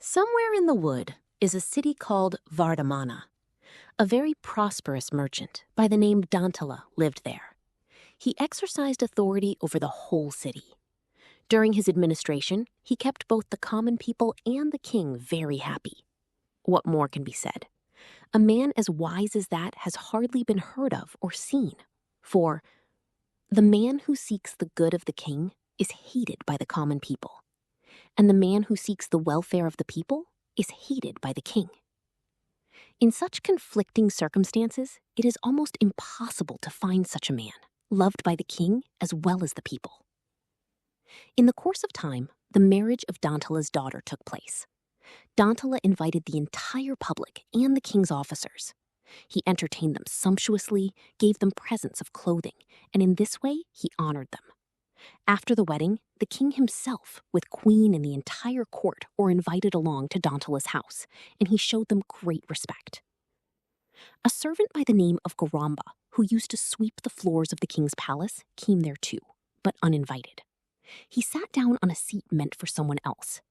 Somewhere in the wood is a city called Vardhamana. A very prosperous merchant by the name Dantala lived there. He exercised authority over the whole city. During his administration, he kept both the common people and the king very happy. What more can be said? A man as wise as that has hardly been heard of or seen. For the man who seeks the good of the king is hated by the common people, and the man who seeks the welfare of the people is hated by the king. In such conflicting circumstances, it is almost impossible to find such a man, loved by the king as well as the people. In the course of time, the marriage of Dantala's daughter took place. Dantala invited the entire public and the king's officers. He entertained them sumptuously, gave them presents of clothing, and in this way he honored them. After the wedding, the king himself, with queen and the entire court, were invited along to Dantala's house, and he showed them great respect. A servant by the name of Garamba, who used to sweep the floors of the king's palace, came there too, but uninvited. He sat down on a seat meant for someone else.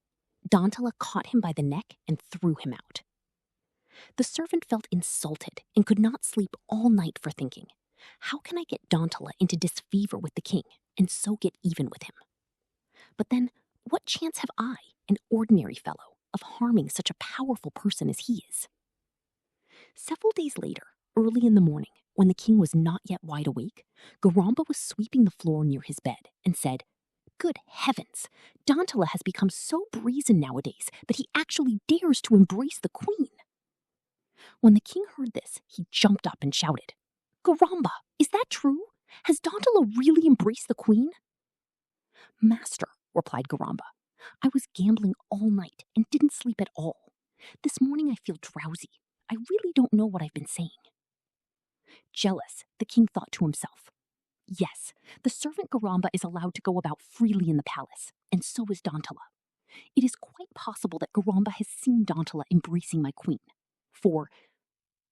Dantala caught him by the neck and threw him out. The servant felt insulted and could not sleep all night for thinking, how can I get Dantala into disfavor with the king and so get even with him? But then, what chance have I, an ordinary fellow, of harming such a powerful person as he is? Several days later, early in the morning, when the king was not yet wide awake, Garamba was sweeping the floor near his bed and said, "Good heavens, Dantala has become so brazen nowadays that he actually dares to embrace the queen." When the king heard this, he jumped up and shouted, "Garamba, is that true? Has Dantala really embraced the queen?" "Master," replied Garamba, "I was gambling all night and didn't sleep at all. This morning I feel drowsy. I really don't know what I've been saying." Jealous, the king thought to himself, "Yes, the servant Garamba is allowed to go about freely in the palace, and so is Dantala. It is quite possible that Garamba has seen Dantala embracing my queen. For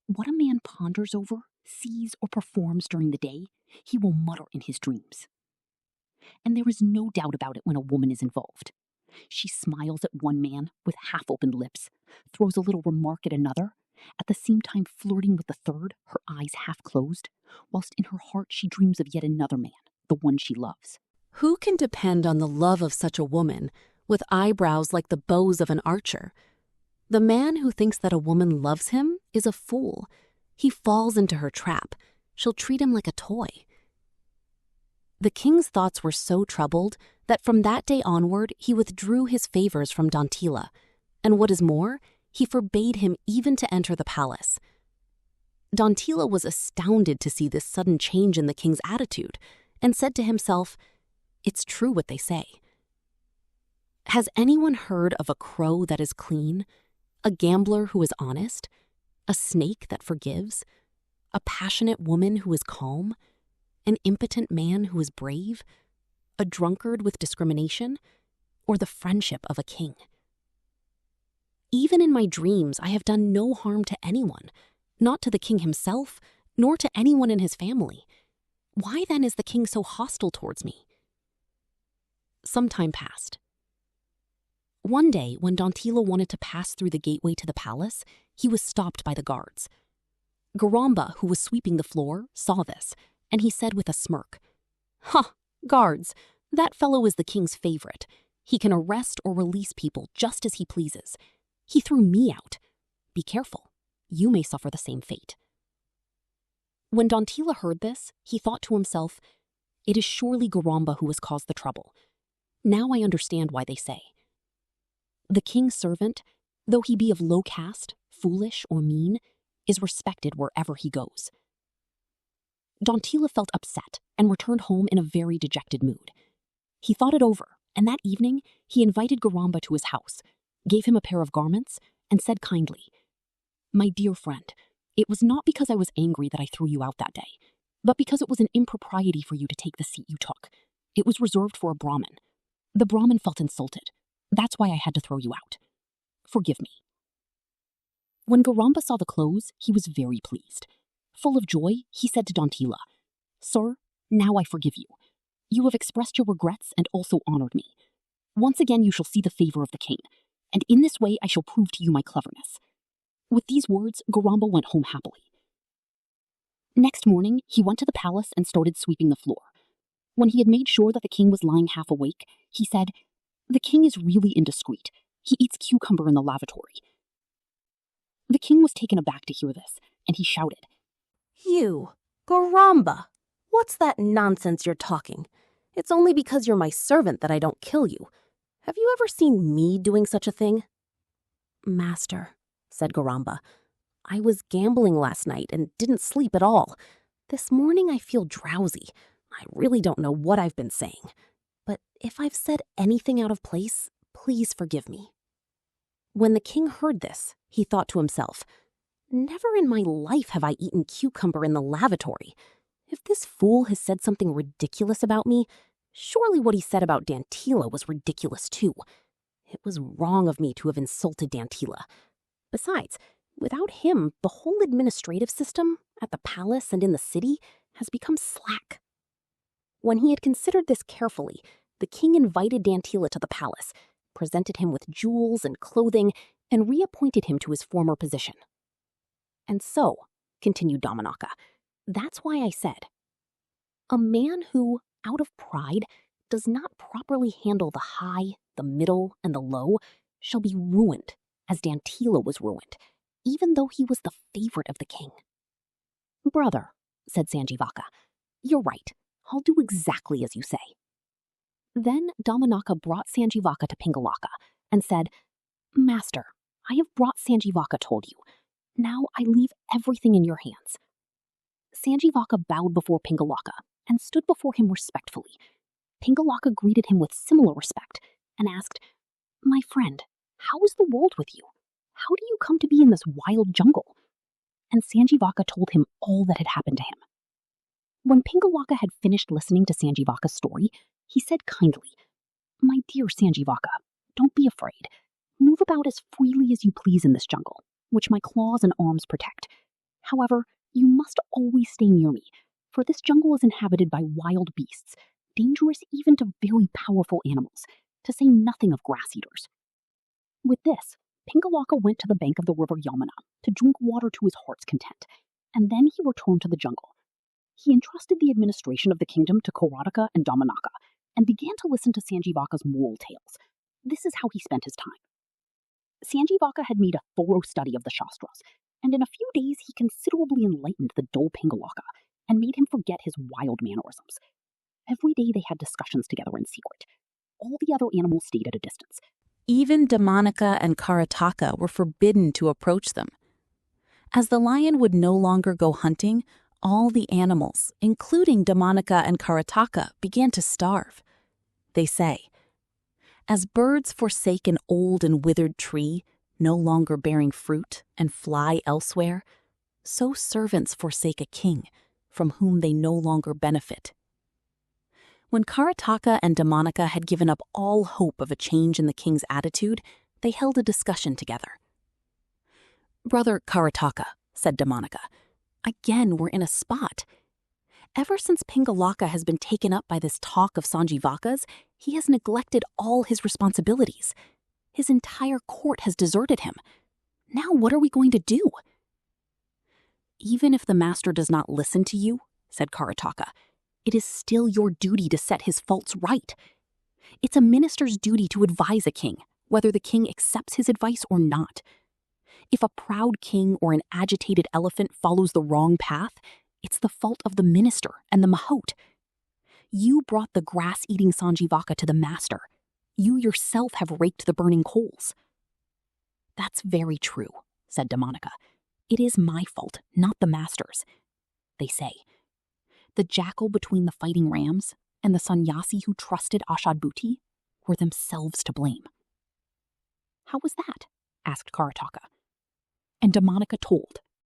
what a man ponders over, sees, or performs during the day, he will mutter in his dreams. And there is no doubt about it when a woman is involved. She smiles at one man with half-opened lips, throws a little remark at another, at the same time flirting with the third, her eyes half-closed, whilst in her heart she dreams of yet another man, the one she loves. Who can depend on the love of such a woman, with eyebrows like the bows of an archer? The man who thinks that a woman loves him is a fool. He falls into her trap. She'll treat him like a toy." The king's thoughts were so troubled that from that day onward he withdrew his favors from Dantila, and what is more, he forbade him even to enter the palace. Dantila was astounded to see this sudden change in the king's attitude, and said to himself, "It's true what they say. Has anyone heard of a crow that is clean, a gambler who is honest, a snake that forgives, a passionate woman who is calm, an impotent man who is brave, a drunkard with discrimination, or the friendship of a king? Even in my dreams, I have done no harm to anyone, not to the king himself, nor to anyone in his family. Why then is the king so hostile towards me?" Some time passed. One day, when Dantila wanted to pass through the gateway to the palace, he was stopped by the guards. Garamba, who was sweeping the floor, saw this, and he said with a smirk, "Ha, guards, that fellow is the king's favorite. He can arrest or release people just as he pleases. He threw me out. Be careful. You may suffer the same fate." When Dantila heard this, he thought to himself, "It is surely Garamba who has caused the trouble. Now I understand why they say. The king's servant, though he be of low caste, foolish, or mean, is respected wherever he goes." Dantila felt upset and returned home in a very dejected mood. He thought it over, and that evening he invited Garamba to his house, gave him a pair of garments, and said kindly, "My dear friend, it was not because I was angry that I threw you out that day, but because it was an impropriety for you to take the seat you took. It was reserved for a Brahmin. The Brahmin felt insulted. That's why I had to throw you out. Forgive me." When Garamba saw the clothes, he was very pleased. Full of joy, he said to Dantila, "Sir, now I forgive you. You have expressed your regrets and also honored me. Once again you shall see the favor of the king, and in this way I shall prove to you my cleverness." With these words, Garamba went home happily. Next morning, he went to the palace and started sweeping the floor. When he had made sure that the king was lying half awake, he said, "The king is really indiscreet. He eats cucumber in the lavatory." The king was taken aback to hear this, and he shouted, "You, Garamba, what's that nonsense you're talking? It's only because you're my servant that I don't kill you. Have you ever seen me doing such a thing?" "Master," said Garamba, "I was gambling last night and didn't sleep at all. This morning I feel drowsy. I really don't know what I've been saying. But if I've said anything out of place, please forgive me." When the king heard this, he thought to himself, "Never in my life have I eaten cucumber in the lavatory. If this fool has said something ridiculous about me, surely what he said about Dantila was ridiculous too. It was wrong of me to have insulted Dantila. Besides, without him, the whole administrative system, at the palace and in the city, has become slack." When he had considered this carefully, the king invited Dantila to the palace, presented him with jewels and clothing, and reappointed him to his former position. "And so," continued Damanaka, "that's why I said, a man who, out of pride, does not properly handle the high, the middle, and the low, shall be ruined, as Dantila was ruined, even though he was the favorite of the king." "Brother," said Sanjivaka, "you're right. I'll do exactly as you say." Then Damanaka brought Sanjivaka to Pingalaka and said, "Master, I have brought Sanjivaka told you. Now I leave everything in your hands." Sanjivaka bowed before Pingalaka and stood before him respectfully. Pingalaka greeted him with similar respect and asked, "My friend, how is the world with you? How do you come to be in this wild jungle?" And Sanjivaka told him all that had happened to him. When Pingalaka had finished listening to Sanjivaka's story, he said kindly, "My dear Sanjivaka, don't be afraid. Move about as freely as you please in this jungle, which my claws and arms protect. However, you must always stay near me, for this jungle is inhabited by wild beasts, dangerous even to very powerful animals, to say nothing of grass eaters." With this, Pingalaka went to the bank of the river Yamuna to drink water to his heart's content, and then he returned to the jungle. He entrusted the administration of the kingdom to Karataka and Damanaka, and began to listen to Sanjivaka's moral tales. This is how he spent his time. Sanjivaka had made a thorough study of the Shastras, and in a few days he considerably enlightened the dull Pingalaka and made him forget his wild mannerisms. Every day they had discussions together in secret. All the other animals stayed at a distance. Even Damanaka and Karataka were forbidden to approach them. As the lion would no longer go hunting, all the animals, including Damanaka and Karataka, began to starve. They say, "As birds forsake an old and withered tree, no longer bearing fruit, and fly elsewhere, so servants forsake a king, from whom they no longer benefit." When Karataka and Damanaka had given up all hope of a change in the king's attitude, they held a discussion together. "Brother Karataka," said Damanaka, "again we're in a spot. Ever since Pingalaka has been taken up by this talk of Sanjivaka's, he has neglected all his responsibilities. His entire court has deserted him. Now what are we going to do?" "Even if the master does not listen to you," said Karataka, "it is still your duty to set his faults right. It's a minister's duty to advise a king, whether the king accepts his advice or not. If a proud king or an agitated elephant follows the wrong path, it's the fault of the minister and the mahout. You brought the grass-eating Sanjivaka to the master. You yourself have raked the burning coals." "That's very true," said Damanaka. "It is my fault, not the master's. They say, the jackal between the fighting rams and the sannyasi who trusted Ashadbhuti were themselves to blame." "How was that?" asked Karataka. And Damanaka told,